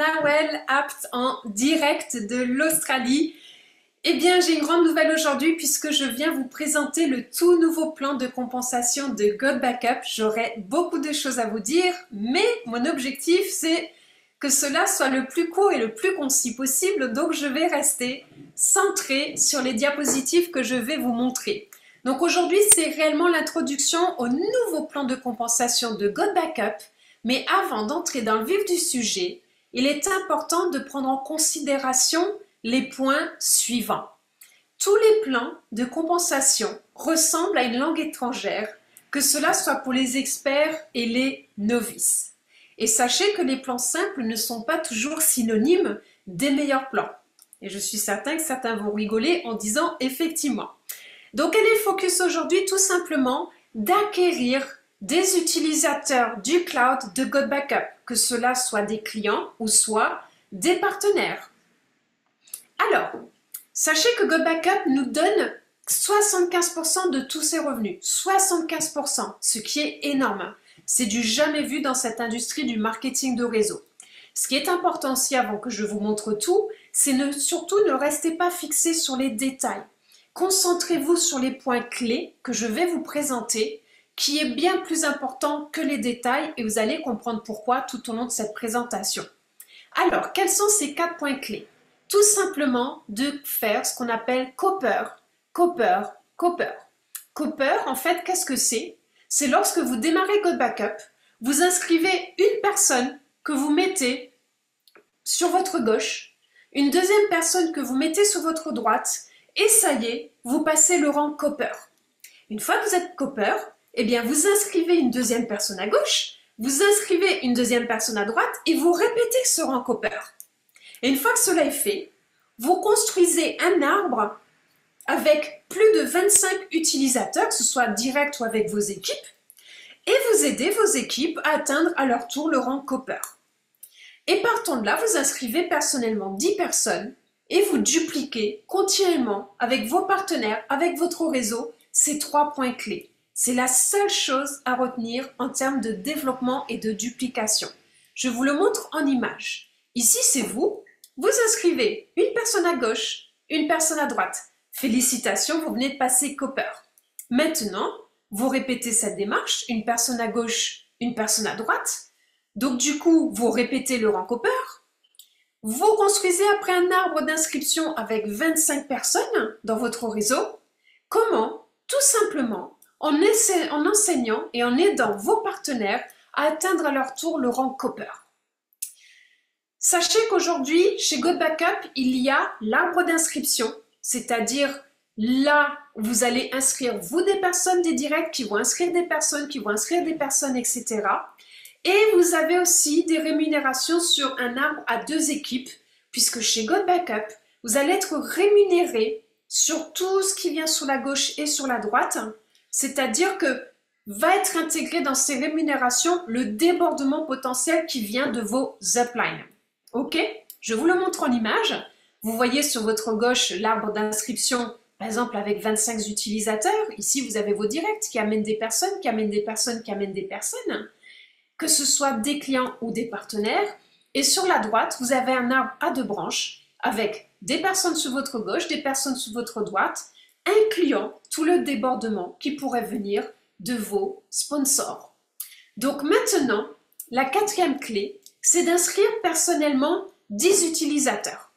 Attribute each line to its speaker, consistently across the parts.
Speaker 1: Nawel Apt en direct de l'Australie. Eh bien, j'ai une grande nouvelle aujourd'hui puisque je viens vous présenter le tout nouveau plan de compensation de God Backup. J'aurai beaucoup de choses à vous dire, mais mon objectif, c'est que cela soit le plus court et le plus concis possible. Donc, je vais rester centrée sur les diapositives que je vais vous montrer. Donc, aujourd'hui, c'est réellement l'introduction au nouveau plan de compensation de God Backup. Mais avant d'entrer dans le vif du sujet, il est important de prendre en considération les points suivants. Tous les plans de compensation ressemblent à une langue étrangère, que cela soit pour les experts et les novices. Et sachez que les plans simples ne sont pas toujours synonymes des meilleurs plans. Et je suis certain que certains vont rigoler en disant effectivement. Donc, quel est le focus aujourd'hui? Tout simplement d'acquérir des utilisateurs du cloud de God Backup, que cela soit des clients ou soit des partenaires. Alors, sachez que God Backup nous donne 75% de tous ses revenus. 75%, ce qui est énorme. C'est du jamais vu dans cette industrie du marketing de réseau. Ce qui est important aussi, avant que je vous montre tout, c'est surtout ne restez pas fixé sur les détails. Concentrez-vous sur les points clés que je vais vous présenter, qui est bien plus important que les détails, et vous allez comprendre pourquoi tout au long de cette présentation. Alors, quels sont ces 4 points clés? Tout simplement de faire ce qu'on appelle Copper, Copper, Copper. Copper, en fait, qu'est-ce que c'est? C'est lorsque vous démarrez God Backup, vous inscrivez une personne que vous mettez sur votre gauche, une deuxième personne que vous mettez sur votre droite, et ça y est, vous passez le rang Copper. Une fois que vous êtes Copper, eh bien, vous inscrivez une deuxième personne à gauche, vous inscrivez une deuxième personne à droite et vous répétez ce rang Copper. Et une fois que cela est fait, vous construisez un arbre avec plus de 25 utilisateurs, que ce soit direct ou avec vos équipes, et vous aidez vos équipes à atteindre à leur tour le rang Copper. Et partant de là, vous inscrivez personnellement 10 personnes et vous dupliquez continuellement avec vos partenaires, avec votre réseau, ces 3 points clés. C'est la seule chose à retenir en termes de développement et de duplication. Je vous le montre en image. Ici, c'est vous. Vous inscrivez une personne à gauche, une personne à droite. Félicitations, vous venez de passer Copper. Maintenant, vous répétez cette démarche, une personne à gauche, une personne à droite. Donc du coup, vous répétez le rang Copper. Vous construisez après un arbre d'inscription avec 25 personnes dans votre réseau. Comment? Tout simplement en enseignant et en aidant vos partenaires à atteindre à leur tour le rang Copper. Sachez qu'aujourd'hui, chez God Backup, il y a l'arbre d'inscription, c'est-à-dire là où vous allez inscrire vous des personnes, des directs qui vont inscrire des personnes, qui vont inscrire des personnes, etc. Et vous avez aussi des rémunérations sur un arbre à 2 équipes, puisque chez God Backup, vous allez être rémunéré sur tout ce qui vient sur la gauche et sur la droite, c'est-à-dire que va être intégré dans ces rémunérations le débordement potentiel qui vient de vos uplines. Ok? Je vous le montre en image. Vous voyez sur votre gauche l'arbre d'inscription, par exemple avec 25 utilisateurs. Ici, vous avez vos directs qui amènent des personnes, qui amènent des personnes, qui amènent des personnes, que ce soit des clients ou des partenaires. Et sur la droite, vous avez un arbre à 2 branches avec des personnes sur votre gauche, des personnes sur votre droite, incluant tout le débordement qui pourrait venir de vos sponsors. Donc maintenant, la 4e clé, c'est d'inscrire personnellement 10 utilisateurs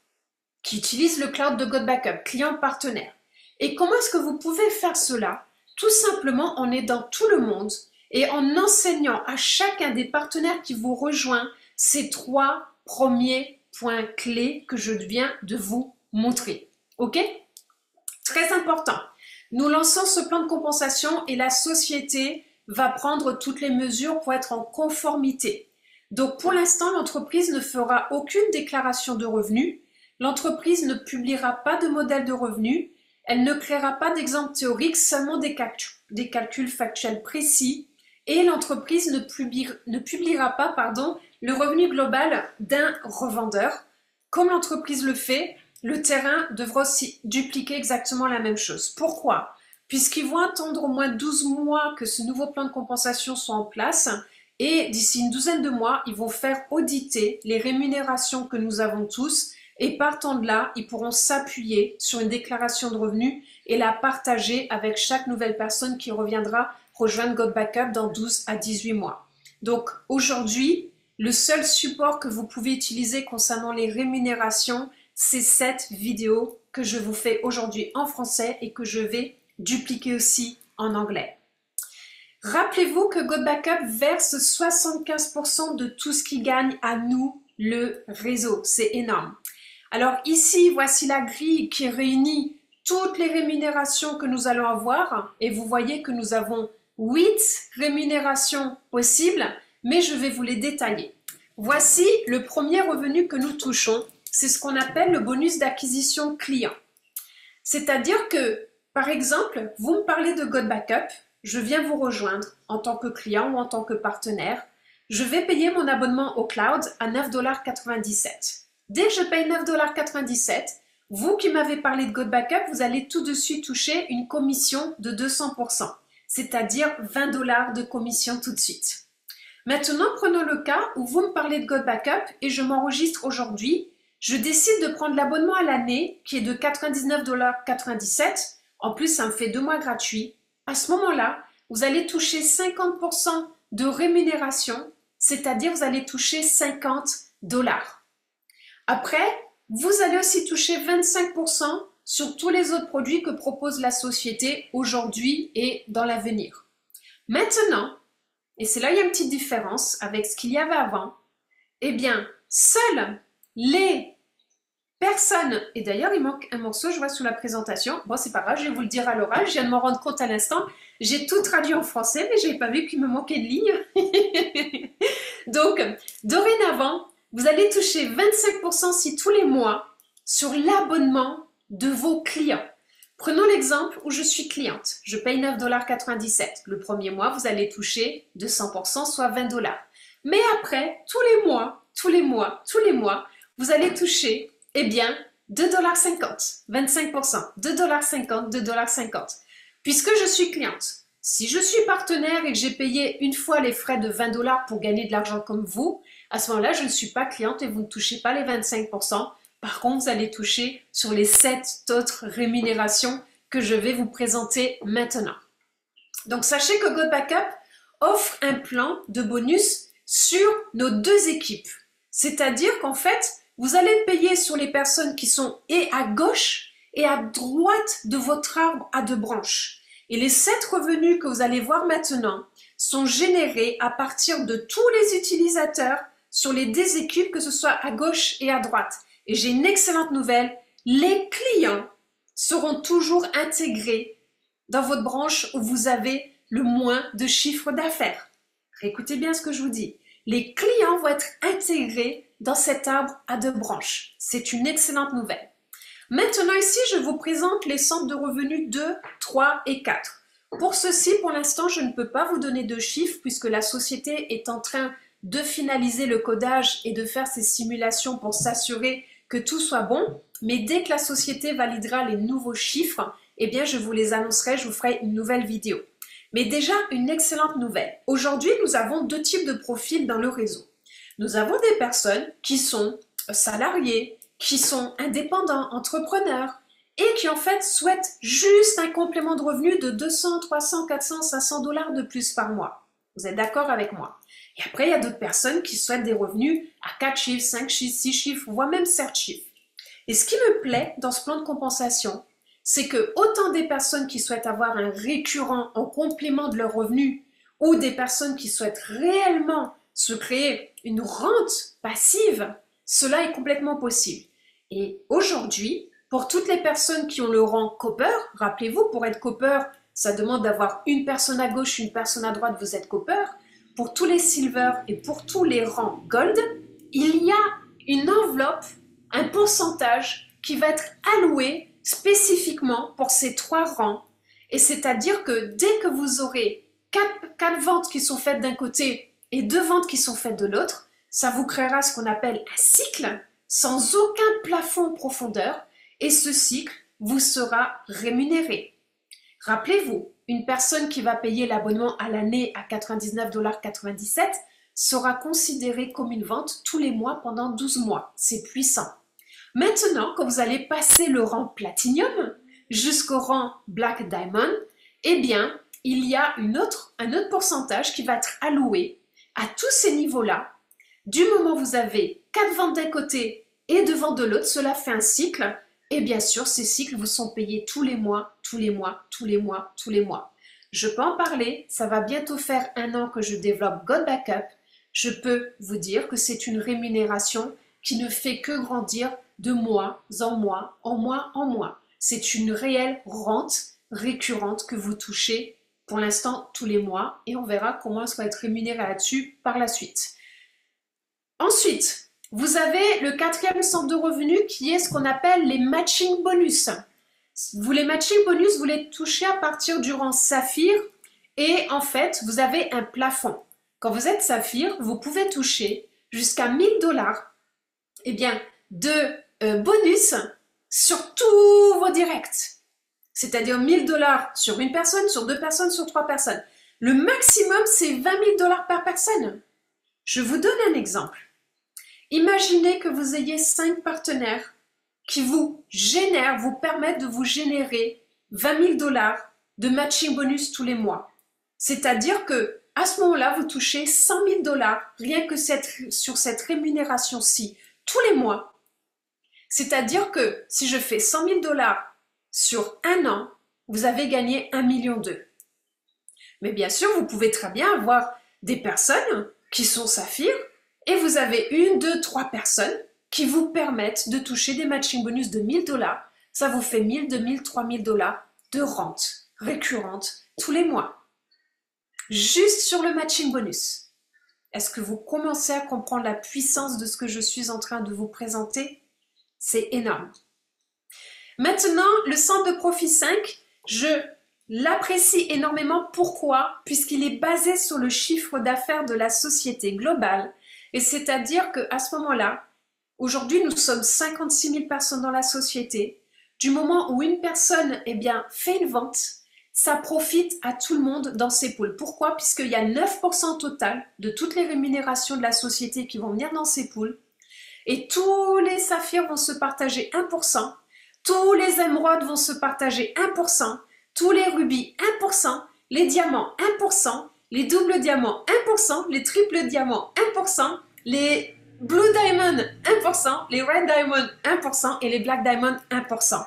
Speaker 1: qui utilisent le cloud de God Backup, clients partenaires. Et comment est-ce que vous pouvez faire cela? Tout simplement en aidant tout le monde et en enseignant à chacun des partenaires qui vous rejoint ces 3 premiers points clés que je viens de vous montrer. Ok? Très important. Nous lançons ce plan de compensation et la société va prendre toutes les mesures pour être en conformité. Donc pour l'instant, l'entreprise ne fera aucune déclaration de revenus, l'entreprise ne publiera pas de modèle de revenus, elle ne créera pas d'exemple théorique, seulement des calculs factuels précis, et l'entreprise ne publiera pas le revenu global d'un revendeur. Comme l'entreprise le fait, le terrain devra aussi dupliquer exactement la même chose. Pourquoi? Puisqu'ils vont attendre au moins 12 mois que ce nouveau plan de compensation soit en place et d'ici une douzaine de mois, ils vont faire auditer les rémunérations que nous avons tous et partant de là, ils pourront s'appuyer sur une déclaration de revenus et la partager avec chaque nouvelle personne qui reviendra rejoindre GoBackup dans 12 à 18 mois. Donc aujourd'hui, le seul support que vous pouvez utiliser concernant les rémunérations, c'est cette vidéo que je vous fais aujourd'hui en français et que je vais dupliquer aussi en anglais. Rappelez-vous que GoBackup verse 75% de tout ce qu'il gagne à nous, le réseau. C'est énorme. Alors ici, voici la grille qui réunit toutes les rémunérations que nous allons avoir. Et vous voyez que nous avons 8 rémunérations possibles, mais je vais vous les détailler. Voici le premier revenu que nous touchons. C'est ce qu'on appelle le bonus d'acquisition client. C'est-à-dire que, par exemple, vous me parlez de GoBackup, je viens vous rejoindre en tant que client ou en tant que partenaire. Je vais payer mon abonnement au cloud à 9,97 $. Dès que je paye 9,97 $, vous qui m'avez parlé de GoBackup, vous allez tout de suite toucher une commission de 200%, c'est-à-dire 20 $ de commission tout de suite. Maintenant, prenons le cas où vous me parlez de GoBackup et je m'enregistre aujourd'hui. Je décide de prendre l'abonnement à l'année qui est de 99,97 $. En plus, ça me fait 2 mois gratuits. À ce moment-là, vous allez toucher 50% de rémunération, c'est-à-dire vous allez toucher 50 $. Après, vous allez aussi toucher 25% sur tous les autres produits que propose la société aujourd'hui et dans l'avenir. Maintenant, et c'est là il y a une petite différence avec ce qu'il y avait avant, eh bien, seules les personnes, et d'ailleurs il manque un morceau, je vois sous la présentation, bon c'est pas grave, je vais vous le dire à l'oral, je viens de m'en rendre compte à l'instant, j'ai tout traduit en français, mais je n'avais pas vu qu'il me manquait de lignes. Donc, dorénavant, vous allez toucher 25% si tous les mois sur l'abonnement de vos clients. Prenons l'exemple où je suis cliente, je paye 9,97 $. Le premier mois, vous allez toucher 200%, soit 20 $. Mais après, tous les mois, vous allez toucher, eh bien, 2,50 $, 25%, 2,50 $, 2,50 $. Puisque je suis cliente, si je suis partenaire et que j'ai payé une fois les frais de 20 $ pour gagner de l'argent comme vous, à ce moment-là, je ne suis pas cliente et vous ne touchez pas les 25%. Par contre, vous allez toucher sur les 7 autres rémunérations que je vais vous présenter maintenant. Donc, sachez que GoBackup offre un plan de bonus sur nos 2 équipes. C'est-à-dire qu'en fait, vous allez payer sur les personnes qui sont et à gauche et à droite de votre arbre à 2 branches. Et les 7 revenus que vous allez voir maintenant sont générés à partir de tous les utilisateurs sur les 2 équipes, que ce soit à gauche et à droite. Et j'ai une excellente nouvelle, les clients seront toujours intégrés dans votre branche où vous avez le moins de chiffre d'affaires. Écoutez bien ce que je vous dis. Les clients vont être intégrés dans cet arbre à 2 branches. C'est une excellente nouvelle. Maintenant ici, je vous présente les centres de revenus 2, 3 et 4. Pour ceci, pour l'instant, je ne peux pas vous donner de chiffres puisque la société est en train de finaliser le codage et de faire ses simulations pour s'assurer que tout soit bon. Mais dès que la société validera les nouveaux chiffres, eh bien, je vous les annoncerai, je vous ferai une nouvelle vidéo. Mais déjà, une excellente nouvelle. Aujourd'hui, nous avons 2 types de profils dans le réseau. Nous avons des personnes qui sont salariées, qui sont indépendants, entrepreneurs et qui en fait souhaitent juste un complément de revenu de 200, 300, 400, 500 $ de plus par mois. Vous êtes d'accord avec moi? Et après, il y a d'autres personnes qui souhaitent des revenus à 4 chiffres, 5 chiffres, 6 chiffres, voire même 7 chiffres. Et ce qui me plaît dans ce plan de compensation, c'est que autant des personnes qui souhaitent avoir un récurrent en complément de leurs revenus ou des personnes qui souhaitent réellement se créer une rente passive, cela est complètement possible. Et aujourd'hui, pour toutes les personnes qui ont le rang Copper, rappelez-vous, pour être Copper, ça demande d'avoir une personne à gauche, une personne à droite, vous êtes Copper. Pour tous les Silver et pour tous les rangs Gold, il y a une enveloppe, un pourcentage qui va être alloué spécifiquement pour ces 3 rangs. Et c'est-à-dire que dès que vous aurez 4 ventes qui sont faites d'un côté et 2 ventes qui sont faites de l'autre, ça vous créera ce qu'on appelle un cycle sans aucun plafond profondeur et ce cycle vous sera rémunéré. Rappelez-vous, une personne qui va payer l'abonnement à l'année à 99,97 $ sera considérée comme une vente tous les mois pendant 12 mois. C'est puissant. Maintenant, quand vous allez passer le rang Platinum jusqu'au rang Black Diamond, eh bien, il y a un autre pourcentage qui va être alloué à tous ces niveaux-là. Du moment où vous avez 4 ventes d'un côté et 2 ventes de l'autre, cela fait un cycle. Et bien sûr, ces cycles vous sont payés tous les mois, tous les mois, tous les mois, tous les mois. Je peux en parler, ça va bientôt faire 1 an que je développe God Backup. Je peux vous dire que c'est une rémunération qui ne fait que grandir de mois en mois, en mois en mois. C'est une réelle rente récurrente que vous touchez pour l'instant tous les mois et on verra comment elle va être rémunérée là-dessus par la suite. Ensuite, vous avez le 4e centre de revenus qui est ce qu'on appelle les matching bonus. Les matching bonus, vous les touchez à partir du rang saphir et en fait, vous avez un plafond. Quand vous êtes saphir, vous pouvez toucher jusqu'à 1 000 $ eh bien, de bonus sur tous vos directs. C'est-à-dire 1 000 $ sur une personne, sur 2 personnes, sur 3 personnes. Le maximum, c'est 20 000 $ par personne. Je vous donne un exemple. Imaginez que vous ayez 5 partenaires qui vous permettent de vous générer 20 000 $ de matching bonus tous les mois. C'est-à-dire que à ce moment-là, vous touchez 100 000 $ rien que sur cette rémunération-ci tous les mois. C'est-à-dire que si je fais 100 000 $ sur 1 an, vous avez gagné 1,2 million. Mais bien sûr, vous pouvez très bien avoir des personnes qui sont saphirs et vous avez 1, 2, 3 personnes qui vous permettent de toucher des matching bonus de 1 000 $. Ça vous fait 1 000, 2 000, 3 000 $ de rente récurrente tous les mois. Juste sur le matching bonus. Est-ce que vous commencez à comprendre la puissance de ce que je suis en train de vous présenter? C'est énorme. Maintenant, le centre de profit 5, je l'apprécie énormément. Pourquoi? Puisqu'il est basé sur le chiffre d'affaires de la société globale. Et c'est-à-dire qu'à ce moment-là, aujourd'hui, nous sommes 56 000 personnes dans la société. Du moment où une personne fait une vente, ça profite à tout le monde dans ces pools. Pourquoi? Puisqu'il y a 9% au total de toutes les rémunérations de la société qui vont venir dans ces pools. Et tous les saphirs vont se partager 1%. Tous les émeraudes vont se partager 1%. Tous les rubis 1%. Les diamants 1%. Les doubles diamants 1%. Les triples diamants 1%. Les blue diamond 1%. Les red diamond 1%. Et les black diamond 1%.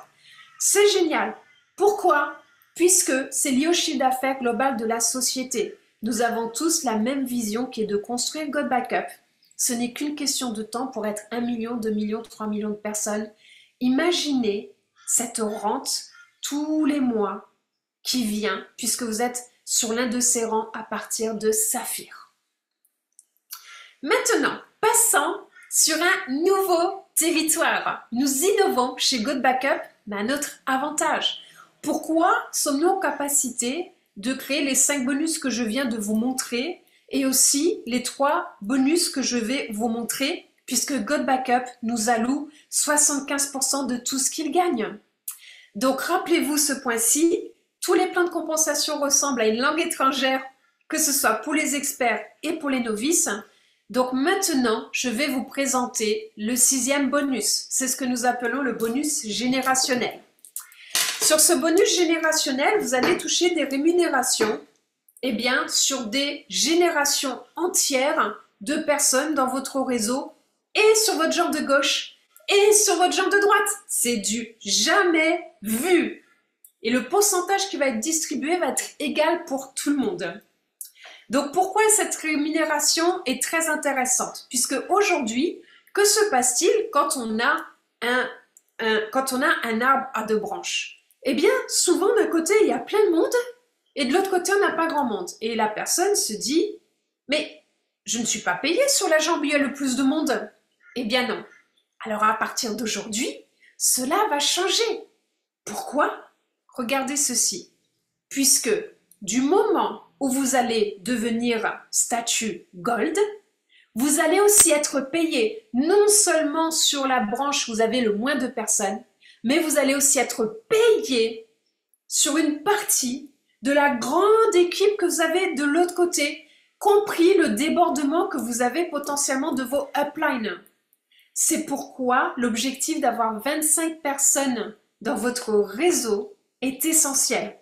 Speaker 1: C'est génial. Pourquoi? Puisque c'est lié au chiffre d'affaires global de la société. Nous avons tous la même vision qui est de construire God Backup. Ce n'est qu'une question de temps pour être 1 million, 2 millions, 3 millions de personnes. Imaginez cette rente tous les mois qui vient puisque vous êtes sur l'un de ces rangs à partir de saphir. Maintenant, passons sur un nouveau territoire. Nous innovons chez God Backup, mais à notre avantage. Pourquoi sommes-nous en capacité de créer les 5 bonus que je viens de vous montrer et aussi les 3 bonus que je vais vous montrer puisque God Backup nous alloue 75% de tout ce qu'il gagne. Donc rappelez-vous ce point-ci, tous les plans de compensation ressemblent à une langue étrangère, que ce soit pour les experts et pour les novices. Donc maintenant, je vais vous présenter le 6e bonus. C'est ce que nous appelons le bonus générationnel. Sur ce bonus générationnel, vous allez toucher des rémunérations sur des générations entières de personnes dans votre réseau et sur votre jambe de gauche et sur votre jambe de droite. C'est du jamais vu. Et le pourcentage qui va être distribué va être égal pour tout le monde. Donc pourquoi cette rémunération est très intéressante? Puisque aujourd'hui, que se passe-t-il quand on a un arbre à 2 branches? Eh bien, souvent d'un côté, il y a plein de monde et de l'autre côté, on n'a pas grand monde. Et la personne se dit, mais je ne suis pas payée sur la jambe où il y a le plus de monde. Eh bien non. Alors à partir d'aujourd'hui, cela va changer. Pourquoi? Regardez ceci. Puisque du moment où vous allez devenir statut Gold, vous allez aussi être payé non seulement sur la branche où vous avez le moins de personnes, mais vous allez aussi être payé sur une partie de la grande équipe que vous avez de l'autre côté, compris le débordement que vous avez potentiellement de vos uplines. C'est pourquoi l'objectif d'avoir 25 personnes dans votre réseau est essentiel,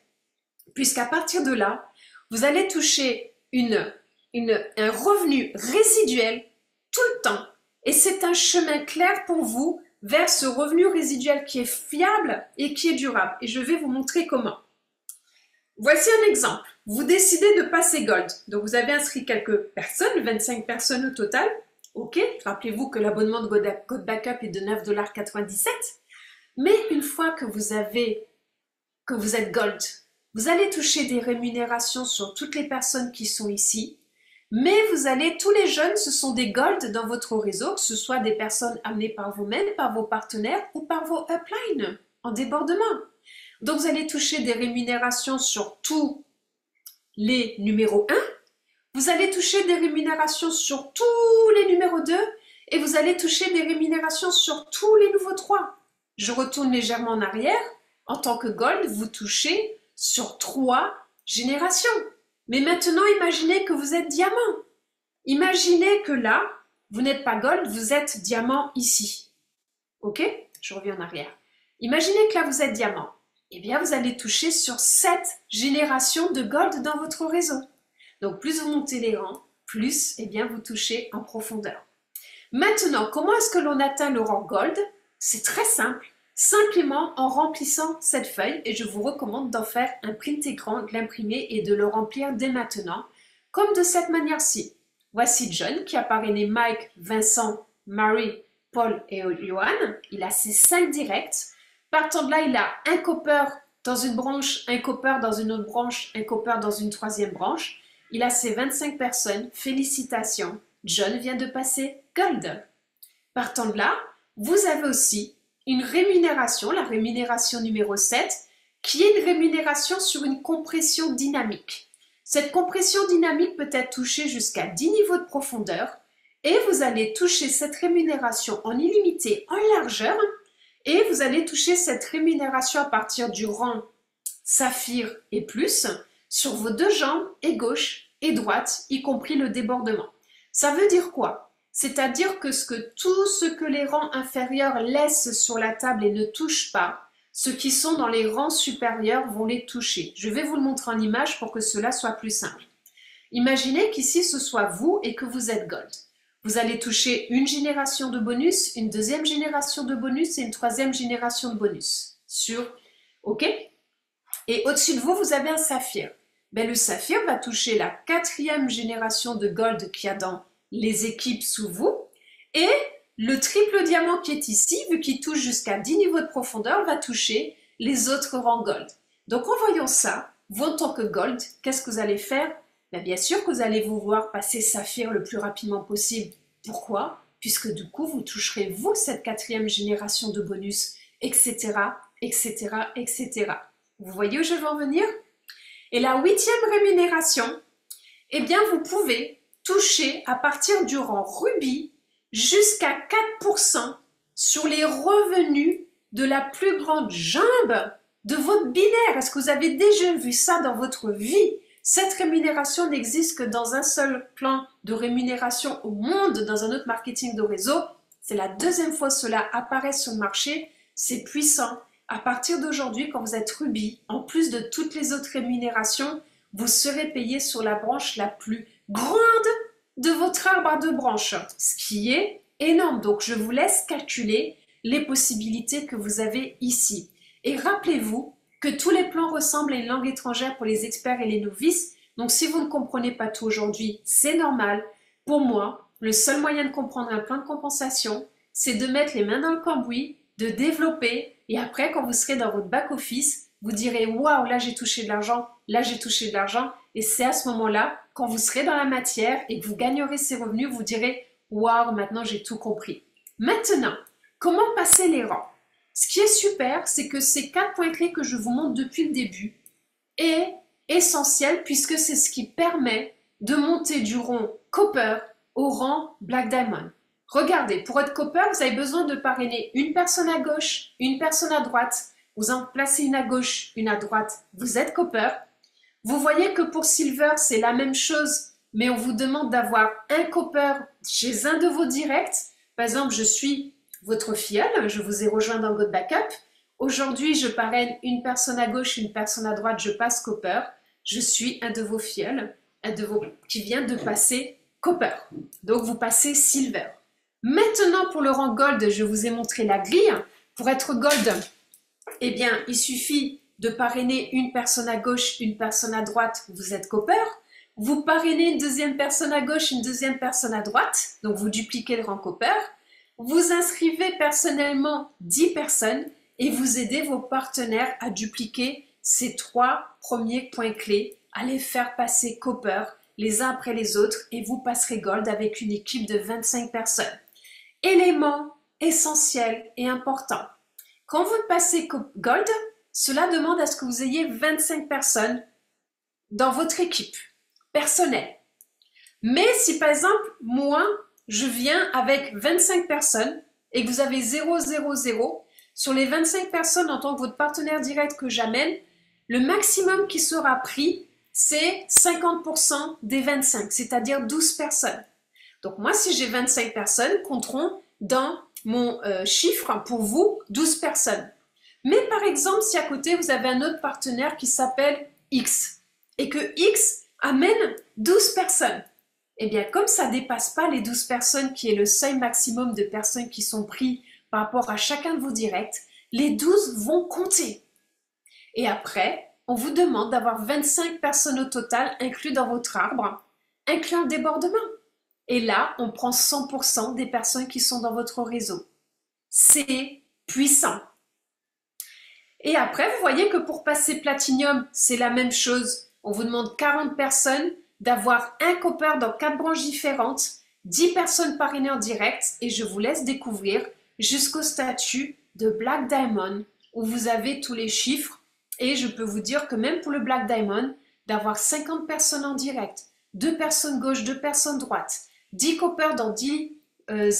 Speaker 1: puisqu'à partir de là, vous allez toucher un revenu résiduel tout le temps. Et c'est un chemin clair pour vous vers ce revenu résiduel qui est fiable et qui est durable. Et je vais vous montrer comment. Voici un exemple. Vous décidez de passer Gold. Donc vous avez inscrit quelques personnes, 25 personnes au total. Ok, rappelez-vous que l'abonnement de God Backup est de 9,97 $. Mais une fois que vous êtes Gold, vous allez toucher des rémunérations sur toutes les personnes qui sont ici. Mais tous les jeunes, ce sont des Gold dans votre réseau, que ce soit des personnes amenées par vous-même, par vos partenaires ou par vos uplines en débordement. Donc, vous allez toucher des rémunérations sur tous les numéros 1. Vous allez toucher des rémunérations sur tous les numéros 2. Et vous allez toucher des rémunérations sur tous les nouveaux 3. Je retourne légèrement en arrière. En tant que Gold, vous touchez sur 3 générations. Mais maintenant, imaginez que vous êtes diamant. Imaginez que là, vous n'êtes pas Gold, vous êtes diamant ici. Ok? Je reviens en arrière. Imaginez que là, vous êtes diamant. Eh bien, vous allez toucher sur 7 générations de Gold dans votre réseau. Donc, plus vous montez les rangs, plus eh bien, vous touchez en profondeur. Maintenant, comment est-ce que l'on atteint le rang Gold? C'est très simple. Simplement en remplissant cette feuille, et je vous recommande d'en faire un print écran, de l'imprimer et de le remplir dès maintenant, comme de cette manière-ci. Voici John qui a parrainé Mike, Vincent, Marie, Paul et Johan. Il a ses 5 directs. Partant de là, il a un copper dans une branche, un copper dans une autre branche, un copper dans une troisième branche. Il a ses 25 personnes. Félicitations, John vient de passer Gold. Partant de là, vous avez aussi une rémunération, la rémunération numéro 7, qui est une rémunération sur une compression dynamique. Cette compression dynamique peut être touchée jusqu'à 10 niveaux de profondeur et vous allez toucher cette rémunération en illimité en largeur et vous allez toucher cette rémunération à partir du rang saphir et plus sur vos 2 jambes et gauche et droite, y compris le débordement. Ça veut dire quoi? C'est-à-dire que tout ce que les rangs inférieurs laissent sur la table et ne touchent pas, ceux qui sont dans les rangs supérieurs vont les toucher. Je vais vous le montrer en image pour que cela soit plus simple. Imaginez qu'ici ce soit vous et que vous êtes Gold. Vous allez toucher une génération de bonus, une deuxième génération de bonus et une troisième génération de bonus. OK? Et au-dessus de vous, vous avez un saphir. Ben, le saphir va toucher la 4e génération de Gold qu'il y a dans les équipes sous vous. Et le triple diamant qui est ici, vu qu'il touche jusqu'à 10 niveaux de profondeur, va toucher les autres rangs Gold. Donc en voyant ça, vous en tant que Gold, qu'est-ce que vous allez faire? Ben, bien sûr que vous allez vous voir passer saphir le plus rapidement possible. Pourquoi? Puisque du coup, vous toucherez vous cette 4e génération de bonus, etc., etc., etc. Vous voyez où je veux en venir? Et la 8e rémunération, eh bien vous pouvez toucher à partir du rang rubis jusqu'à 4% sur les revenus de la plus grande jambe de votre binaire. Est-ce que vous avez déjà vu ça dans votre vie? Cette rémunération n'existe que dans un seul plan de rémunération au monde, dans un autre marketing de réseau. C'est la 2e fois que cela apparaît sur le marché. C'est puissant. À partir d'aujourd'hui, quand vous êtes rubis, en plus de toutes les autres rémunérations, vous serez payé sur la branche la plus grande de votre arbre à 2 branches, ce qui est énorme. Donc, je vous laisse calculer les possibilités que vous avez ici. Et rappelez-vous que tous les plans ressemblent à une langue étrangère pour les experts et les novices. Donc, si vous ne comprenez pas tout aujourd'hui, c'est normal. Pour moi, le seul moyen de comprendre un plan de compensation, c'est de mettre les mains dans le cambouis, de développer, et après, quand vous serez dans votre back-office, vous direz « Waouh, là j'ai touché de l'argent, là j'ai touché de l'argent », et c'est à ce moment-là, quand vous serez dans la matière et que vous gagnerez ces revenus, vous direz « Waouh, maintenant j'ai tout compris ». Maintenant, comment passer les rangs? Ce qui est super, c'est que ces 4 points clés que je vous montre depuis le début est essentiel puisque c'est ce qui permet de monter du rang Copper au rang Black Diamond. Regardez, pour être Copper, vous avez besoin de parrainer une personne à gauche, une personne à droite, vous en placez une à gauche, une à droite, vous êtes Copper. Vous voyez que pour Silver, c'est la même chose, mais on vous demande d'avoir un Copper chez un de vos directs. Par exemple, je suis votre filleule, je vous ai rejoint dans God Backup. Aujourd'hui, je parraine une personne à gauche, une personne à droite, je passe Copper. Je suis un de vos filleuls, qui vient de passer Copper. Donc, vous passez Silver. Maintenant, pour le rang Gold, je vous ai montré la grille. Pour être Gold, eh bien, il suffit de parrainer une personne à gauche, une personne à droite, vous êtes Copper. Vous parrainez une deuxième personne à gauche, une deuxième personne à droite, donc vous dupliquez le rang Copper. Vous inscrivez personnellement 10 personnes et vous aidez vos partenaires à dupliquer ces 3 premiers points clés, à les faire passer Copper les uns après les autres et vous passerez Gold avec une équipe de 25 personnes. Élément essentiel et important. Quand vous passez Gold, cela demande à ce que vous ayez 25 personnes dans votre équipe personnelle. Mais si par exemple, moi, je viens avec 25 personnes et que vous avez 0, 0, 0, sur les 25 personnes en tant que votre partenaire direct que j'amène, le maximum qui sera pris, c'est 50% des 25, c'est-à-dire 12 personnes. Donc moi, si j'ai 25 personnes, compteront dans mon chiffre pour vous 12 personnes. Mais par exemple, si à côté, vous avez un autre partenaire qui s'appelle X et que X amène 12 personnes, eh bien, comme ça ne dépasse pas les 12 personnes, qui est le seuil maximum de personnes qui sont prises par rapport à chacun de vos directs, les 12 vont compter. Et après, on vous demande d'avoir 25 personnes au total inclus dans votre arbre, incluant le débordement. Et là, on prend 100% des personnes qui sont dans votre réseau. C'est puissant. Et après, vous voyez que pour passer Platinum, c'est la même chose. On vous demande 40 personnes, d'avoir un Copper dans 4 branches différentes, 10 personnes parrainées en direct, et je vous laisse découvrir jusqu'au statut de Black Diamond, où vous avez tous les chiffres. Et je peux vous dire que même pour le Black Diamond, d'avoir 50 personnes en direct, 2 personnes gauche, 2 personnes droite, 10 Copper dans 10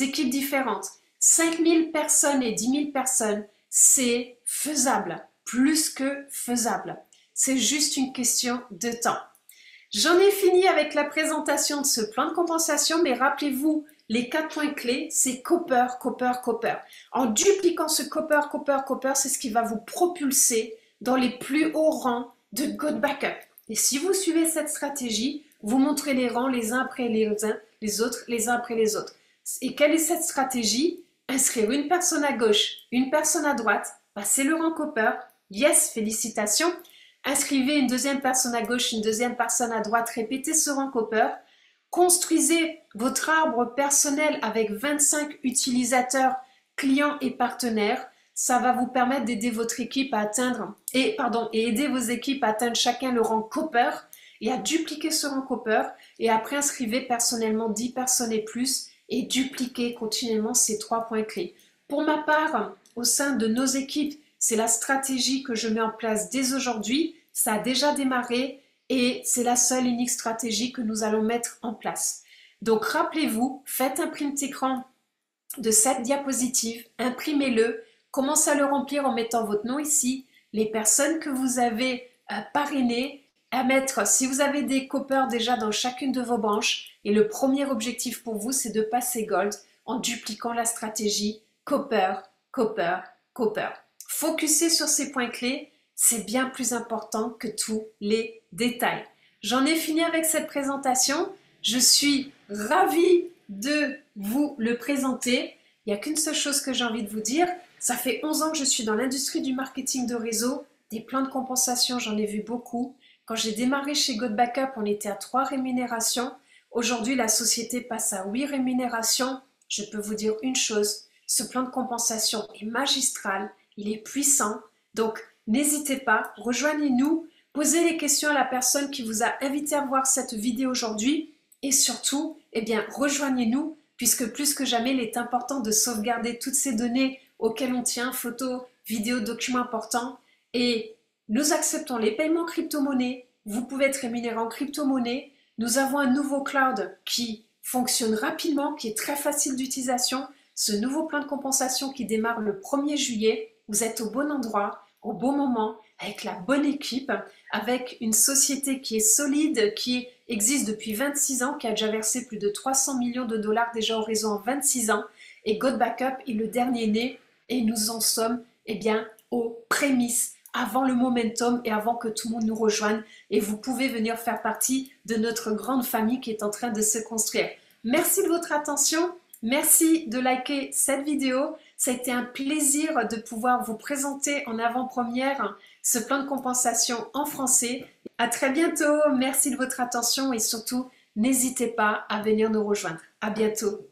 Speaker 1: équipes différentes, 5000 personnes et 10 000 personnes, c'est faisable, plus que faisable. C'est juste une question de temps. J'en ai fini avec la présentation de ce plan de compensation, mais rappelez-vous, les 4 points clés, c'est Copper, Copper, Copper. En dupliquant ce Copper, Copper, Copper, c'est ce qui va vous propulser dans les plus hauts rangs de God Backup. Et si vous suivez cette stratégie, vous montrez les rangs les uns après les autres, les uns après les autres. Et quelle est cette stratégie? Inscrire une personne à gauche, une personne à droite, passer le rang Copper. Yes, félicitations. Inscrivez une deuxième personne à gauche, une deuxième personne à droite, répétez ce rang Copper. Construisez votre arbre personnel avec 25 utilisateurs, clients et partenaires. Ça va vous permettre d'aider votre équipe à atteindre, et aider vos équipes à atteindre chacun le rang Copper et à dupliquer ce rang Copper. Et après, inscrivez personnellement 10 personnes et plus et dupliquez continuellement ces 3 points clés. Pour ma part, au sein de nos équipes, c'est la stratégie que je mets en place dès aujourd'hui. Ça a déjà démarré et c'est la seule unique stratégie que nous allons mettre en place. Donc rappelez-vous, faites un print écran de cette diapositive, imprimez-le, commencez à le remplir en mettant votre nom ici, les personnes que vous avez parrainées, à mettre, si vous avez des Copper déjà dans chacune de vos branches, et le premier objectif pour vous, c'est de passer Gold en dupliquant la stratégie Copper, Copper, Copper. Focuser sur ces points clés, c'est bien plus important que tous les détails. J'en ai fini avec cette présentation. Je suis ravie de vous le présenter. Il n'y a qu'une seule chose que j'ai envie de vous dire. Ça fait 11 ans que je suis dans l'industrie du marketing de réseau. Des plans de compensation, j'en ai vu beaucoup. Quand j'ai démarré chez God Backup, on était à 3 rémunérations. Aujourd'hui, la société passe à 8 rémunérations. Je peux vous dire une chose, ce plan de compensation est magistral. Il est puissant, donc n'hésitez pas, rejoignez-nous, posez les questions à la personne qui vous a invité à voir cette vidéo aujourd'hui et surtout, rejoignez-nous puisque plus que jamais, il est important de sauvegarder toutes ces données auxquelles on tient, photos, vidéos, documents importants et nous acceptons les paiements crypto-monnaie, vous pouvez être rémunéré en crypto-monnaie, nous avons un nouveau cloud qui fonctionne rapidement, qui est très facile d'utilisation, ce nouveau plan de compensation qui démarre le 1er juillet. Vous êtes au bon endroit, au bon moment, avec la bonne équipe, avec une société qui est solide, qui existe depuis 26 ans, qui a déjà versé plus de 300 millions de dollars déjà au réseau en 26 ans. Et God Backup est le dernier né et nous en sommes aux prémices, avant le momentum et avant que tout le monde nous rejoigne. Et vous pouvez venir faire partie de notre grande famille qui est en train de se construire. Merci de votre attention. Merci de liker cette vidéo. Ça a été un plaisir de pouvoir vous présenter en avant-première ce plan de compensation en français. À très bientôt. Merci de votre attention et surtout, n'hésitez pas à venir nous rejoindre. À bientôt.